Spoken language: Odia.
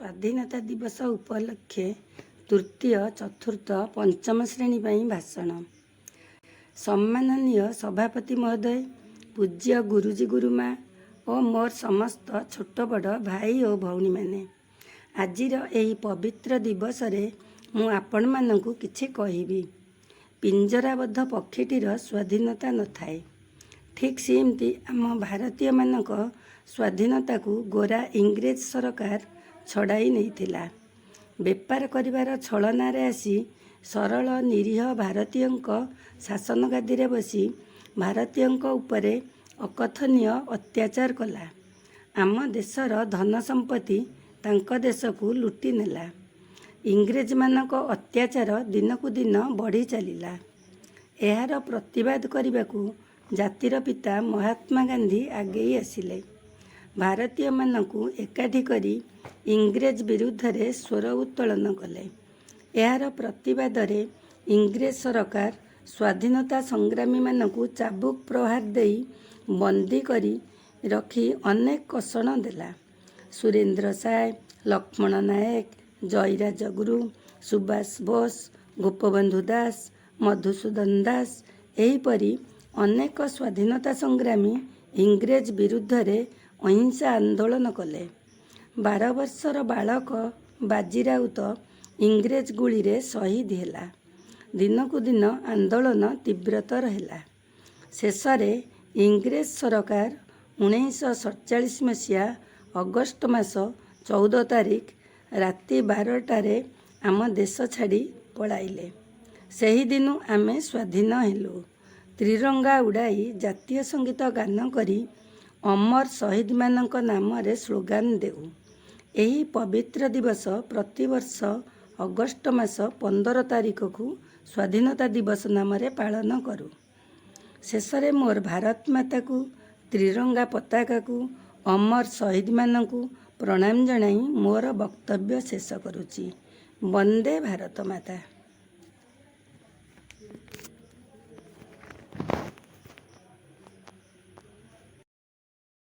ସ୍ୱାଧୀନତା ଦିବସ ଉପଲକ୍ଷେ ତୃତୀୟ, ଚତୁର୍ଥ, ପଞ୍ଚମ ଶ୍ରେଣୀ ପାଇଁ ଭାଷଣ। ସମ୍ମାନନୀୟ ସଭାପତି ମହୋଦୟ, ପୂଜ୍ୟ ଗୁରୁଜୀ ଗୁରୁମା ଓ ମୋର ସମସ୍ତ ଛୋଟ ବଡ଼ ଭାଇ ଓ ଭଉଣୀମାନେ, ଆଜିର ଏହି ପବିତ୍ର ଦିବସରେ ମୁଁ ଆପଣମାନଙ୍କୁ କିଛି କହିବି। ପିଞ୍ଜରାବଦ୍ଧ ପକ୍ଷୀଟିର ସ୍ୱାଧୀନତା ନଥାଏ। ଠିକ୍ ସେମିତି ଆମ ଭାରତୀୟମାନଙ୍କ ସ୍ୱାଧୀନତାକୁ ଗୋରା ଇଂରେଜ ସରକାର ଛଡ଼ାଇ ନେଇଥିଲା। ବେପାର କରିବାର ଛଳନାରେ ଆସି ସରଳ ନିରୀହ ଭାରତୀୟଙ୍କ ଶାସନ ଗାଦିରେ ବସି ଭାରତୀୟଙ୍କ ଉପରେ ଅକଥନୀୟ ଅତ୍ୟାଚାର କଲା। ଆମ ଦେଶର ଧନ ସମ୍ପତ୍ତି ତାଙ୍କ ଦେଶକୁ ଲୁଟି ନେଲା। ଇଂରେଜମାନଙ୍କ ଅତ୍ୟାଚାର ଦିନକୁ ଦିନ ବଢ଼ି ଚାଲିଲା। ଏହାର ପ୍ରତିବାଦ କରିବାକୁ ଜାତିର ପିତା ମହାତ୍ମା ଗାନ୍ଧୀ ଆଗେଇ ଆସିଲେ। ଭାରତୀୟମାନଙ୍କୁ ଏକାଠି କରି ଇଂରେଜ ବିରୁଦ୍ଧରେ ସ୍ୱର ଉତ୍ତୋଳନ କଲେ। ଏହାର ପ୍ରତିବାଦରେ ଇଂରେଜ ସରକାର ସ୍ୱାଧୀନତା ସଂଗ୍ରାମୀମାନଙ୍କୁ ଚାବୁକ ପ୍ରହାର ଦେଇ ବନ୍ଦୀ କରି ରଖି ଅନେକ କଷଣ ଦେଲା। ସୁରେନ୍ଦ୍ର ସାଏ, ଲକ୍ଷ୍ମଣ ନାୟକ, ଜୟୀରାଜ ଗୁରୁ, ସୁଭାଷ ବୋଷ, ଗୋପବନ୍ଧୁ ଦାସ, ମଧୁସୂଦନ ଦାସ ଏହିପରି ଅନେକ ସ୍ୱାଧୀନତା ସଂଗ୍ରାମୀ ଇଂରେଜ ବିରୁଦ୍ଧରେ ଅହିଂସା ଆନ୍ଦୋଳନ କଲେ। 12 ବର୍ଷର ବାଳକ ବାଜି ରାଉତ ଇଂରେଜ ଗୁଳିରେ ଶହୀଦ ହେଲା। ଦିନକୁ ଦିନ ଆନ୍ଦୋଳନ ତୀବ୍ରତର ହେଲା। ଶେଷରେ ଇଂରେଜ ସରକାର 1947 ମସିହା ଅଗଷ୍ଟ ମାସ 14 ତାରିଖ ରାତି 12ଟାରେ ଆମ ଦେଶ ଛାଡ଼ି ପଳାଇଲେ। ସେହିଦିନୁ ଆମେ ସ୍ୱାଧୀନ ହେଲୁ। ତ୍ରିରଙ୍ଗା ଉଡ଼ାଇ ଜାତୀୟ ସଙ୍ଗୀତ ଗାନ କରି ଅମର ଶହୀଦମାନଙ୍କ ନାମରେ ସ୍ଲୋଗାନ ଦେଉ। ଏହି ପବିତ୍ର ଦିବସ ପ୍ରତିବର୍ଷ ଅଗଷ୍ଟ ମାସ 15 ତାରିଖକୁ ସ୍ୱାଧୀନତା ଦିବସ ନାମରେ ପାଳନ କରୁ। ଶେଷରେ ମୋର ଭାରତ ମାତାକୁ, ତ୍ରିରଙ୍ଗା ପତାକାକୁ, ଅମର ଶହୀଦମାନଙ୍କୁ ପ୍ରଣାମ ଜଣାଇ ମୋର ବକ୍ତବ୍ୟ ଶେଷ କରୁଛି। ବନ୍ଦେ ଭାରତ ମାତା।